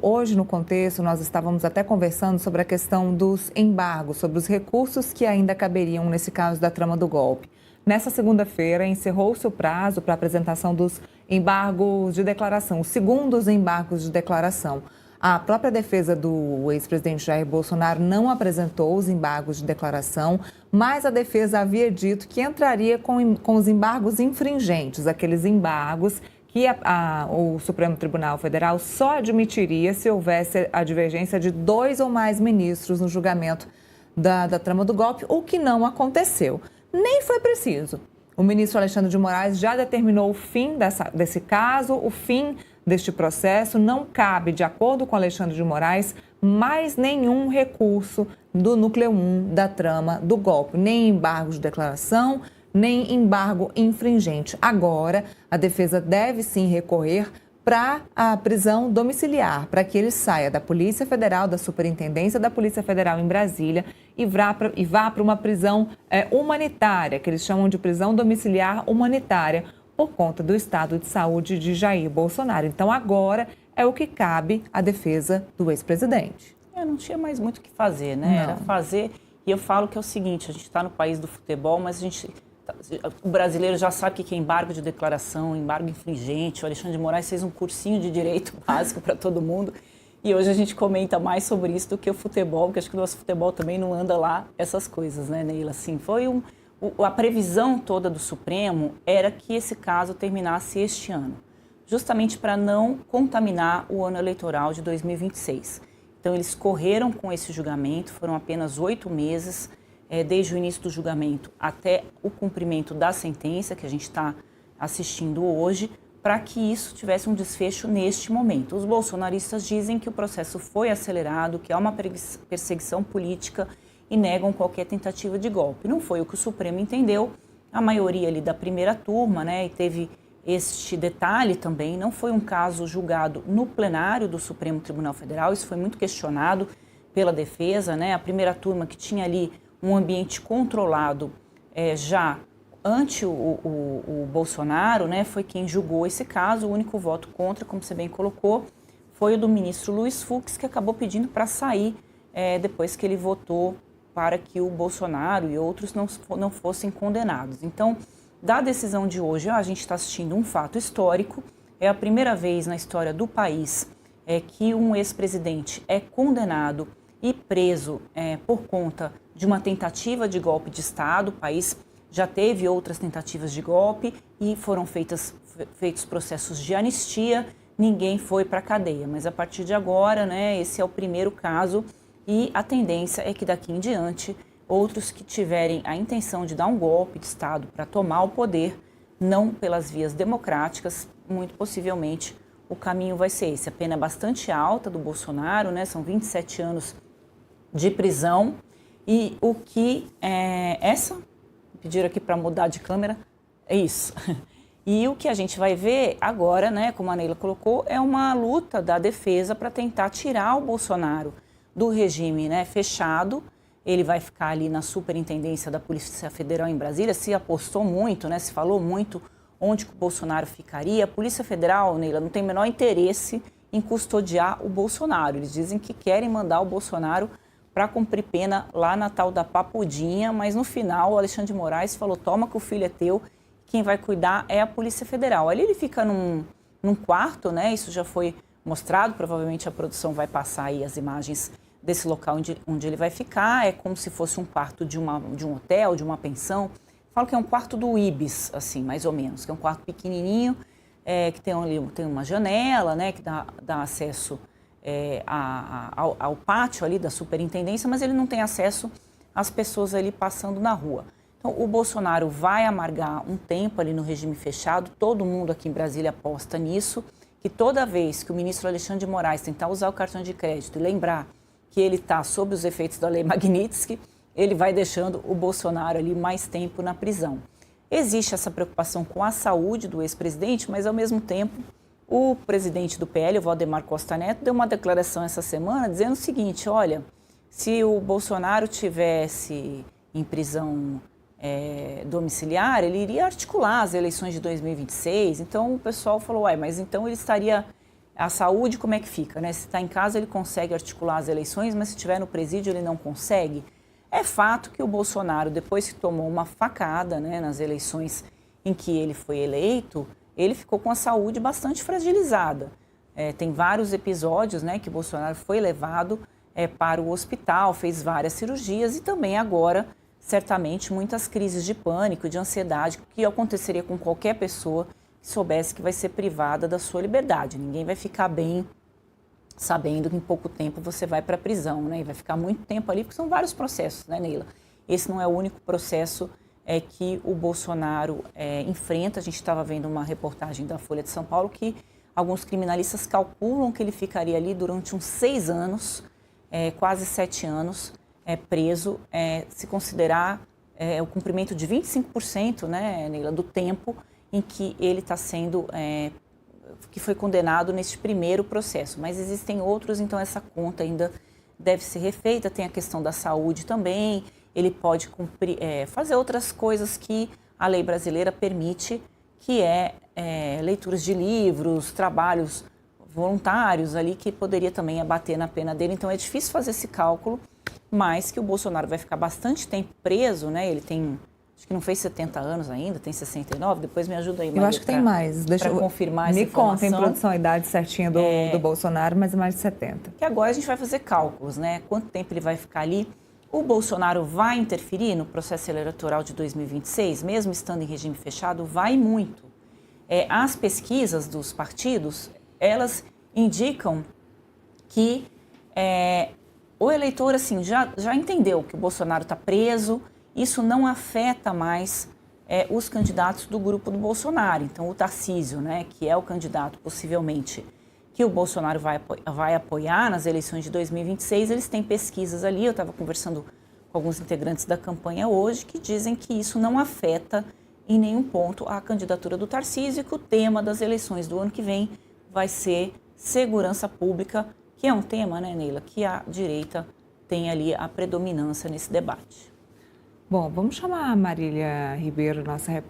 hoje no contexto, nós estávamos até conversando sobre a questão dos embargos, sobre os recursos que ainda caberiam nesse caso da trama do golpe. Nessa segunda-feira, encerrou-se o prazo para a apresentação dos embargos de declaração, os segundos embargos de declaração. A própria defesa do ex-presidente Jair Bolsonaro não apresentou os embargos de declaração, mas a defesa havia dito que entraria com os embargos infringentes, aqueles embargos que o Supremo Tribunal Federal só admitiria se houvesse a divergência de 2 ou mais ministros no julgamento da trama do golpe, o que não aconteceu. Nem foi preciso. O ministro Alexandre de Moraes já determinou o fim desse caso, o fim deste processo. Não cabe, de acordo com Alexandre de Moraes, mais nenhum recurso do núcleo 1 da trama do golpe, nem embargo de declaração, nem embargo infringente. Agora, a defesa deve sim recorrer para a prisão domiciliar, para que ele saia da Polícia Federal, da Superintendência da Polícia Federal em Brasília e vá para uma prisão humanitária, que eles chamam de prisão domiciliar humanitária, por conta do estado de saúde de Jair Bolsonaro. Então, agora é o que cabe à defesa do ex-presidente. Não tinha mais muito o que fazer, né? Não. Era fazer. E eu falo que é o seguinte, a gente está no país do futebol, mas o brasileiro já sabe o que é embargo de declaração, embargo infringente. O Alexandre de Moraes fez um cursinho de direito básico para todo mundo. E hoje a gente comenta mais sobre isso do que o futebol, porque acho que o nosso futebol também não anda lá essas coisas, né, Neila? Assim, a previsão toda do Supremo era que esse caso terminasse este ano, justamente para não contaminar o ano eleitoral de 2026. Então, eles correram com esse julgamento, foram apenas 8 meses, desde o início do julgamento até o cumprimento da sentença, que a gente está assistindo hoje, para que isso tivesse um desfecho neste momento. Os bolsonaristas dizem que o processo foi acelerado, que há uma perseguição política e negam qualquer tentativa de golpe. Não foi o que o Supremo entendeu, a maioria ali da primeira turma, né, e teve este detalhe também, não foi um caso julgado no plenário do Supremo Tribunal Federal, isso foi muito questionado pela defesa, né, a primeira turma que tinha ali um ambiente controlado já ante o Bolsonaro, né, foi quem julgou esse caso. O único voto contra, como você bem colocou, foi o do ministro Luiz Fux, que acabou pedindo para sair depois que ele votou para que o Bolsonaro e outros não fossem condenados. Então, da decisão de hoje, a gente está assistindo um fato histórico. É a primeira vez na história do país que um ex-presidente é condenado e preso por conta de uma tentativa de golpe de Estado. O país já teve outras tentativas de golpe e foram feitos processos de anistia, ninguém foi para a cadeia. Mas a partir de agora, né, esse é o primeiro caso e a tendência é que daqui em diante, outros que tiverem a intenção de dar um golpe de Estado para tomar o poder, não pelas vias democráticas, muito possivelmente o caminho vai ser esse. A pena é bastante alta do Bolsonaro, né, são 27 anos de prisão e o que pediram aqui para mudar de câmera, é isso. E o que a gente vai ver agora, né, como a Neila colocou, é uma luta da defesa para tentar tirar o Bolsonaro do regime, né, fechado. Ele vai ficar ali na Superintendência da Polícia Federal em Brasília. Se apostou muito, né, se falou muito onde que o Bolsonaro ficaria. A Polícia Federal, Neila, não tem o menor interesse em custodiar o Bolsonaro. Eles dizem que querem mandar o Bolsonaro para cumprir pena lá na tal da Papudinha, mas no final o Alexandre de Moraes falou, toma que o filho é teu, quem vai cuidar é a Polícia Federal. Ali ele fica num quarto, né? Isso já foi mostrado, provavelmente a produção vai passar aí as imagens desse local onde ele vai ficar, é como se fosse um quarto de um hotel, de uma pensão. Falo que é um quarto do Ibis, assim, mais ou menos, que é um quarto pequenininho, que tem uma janela, né, que dá acesso ao pátio ali da superintendência, mas ele não tem acesso às pessoas ali passando na rua. Então, o Bolsonaro vai amargar um tempo ali no regime fechado, todo mundo aqui em Brasília aposta nisso, que toda vez que o ministro Alexandre de Moraes tentar usar o cartão de crédito e lembrar que ele está sob os efeitos da lei Magnitsky, ele vai deixando o Bolsonaro ali mais tempo na prisão. Existe essa preocupação com a saúde do ex-presidente, mas ao mesmo tempo o presidente do PL, o Valdemar Costa Neto, deu uma declaração essa semana dizendo o seguinte, olha, se o Bolsonaro tivesse em prisão domiciliar, ele iria articular as eleições de 2026. Então o pessoal falou, mas então ele estaria A saúde, como é que fica, né? Se está em casa, ele consegue articular as eleições, mas se estiver no presídio, ele não consegue. É fato que o Bolsonaro, depois que tomou uma facada, né, nas eleições em que ele foi eleito, ele ficou com a saúde bastante fragilizada. Tem vários episódios, né, que o Bolsonaro foi levado para o hospital, fez várias cirurgias e também agora, certamente, muitas crises de pânico, de ansiedade, que aconteceria com qualquer pessoa que soubesse que vai ser privada da sua liberdade. Ninguém vai ficar bem sabendo que em pouco tempo você vai para a prisão, né? E vai ficar muito tempo ali, porque são vários processos, né, Neila? Esse não é o único processo que o Bolsonaro enfrenta. A gente estava vendo uma reportagem da Folha de São Paulo que alguns criminalistas calculam que ele ficaria ali durante uns 6 anos, quase 7 anos, preso, se considerar o cumprimento de 25%, né, Neila, do tempo em que ele está sendo, que foi condenado neste primeiro processo. Mas existem outros, então essa conta ainda deve ser refeita. Tem a questão da saúde também. Ele pode cumprir, fazer outras coisas que a lei brasileira permite, que leituras de livros, trabalhos voluntários ali, que poderia também abater na pena dele. Então é difícil fazer esse cálculo, mas que o Bolsonaro vai ficar bastante tempo preso, né? Ele tem, acho que não fez 70 anos ainda, tem 69, depois me ajuda aí, Maria. Eu acho que tem mais. Deixa eu confirmar essa informação. Me conta, em produção, a idade certinha do Bolsonaro, mas é mais de 70. Que agora a gente vai fazer cálculos, né? Quanto tempo ele vai ficar ali? O Bolsonaro vai interferir no processo eleitoral de 2026, mesmo estando em regime fechado? Vai muito. As pesquisas dos partidos, elas indicam que o eleitor assim, já entendeu que o Bolsonaro está preso, isso não afeta mais os candidatos do grupo do Bolsonaro. Então, o Tarcísio, né, que é o candidato possivelmente que o Bolsonaro vai apoiar nas eleições de 2026, eles têm pesquisas ali, eu estava conversando com alguns integrantes da campanha hoje, que dizem que isso não afeta em nenhum ponto a candidatura do Tarcísio e que o tema das eleições do ano que vem vai ser segurança pública, que é um tema, né, Neila, que a direita tem ali a predominância nesse debate. Bom, vamos chamar a Marília Ribeiro, nossa repórter.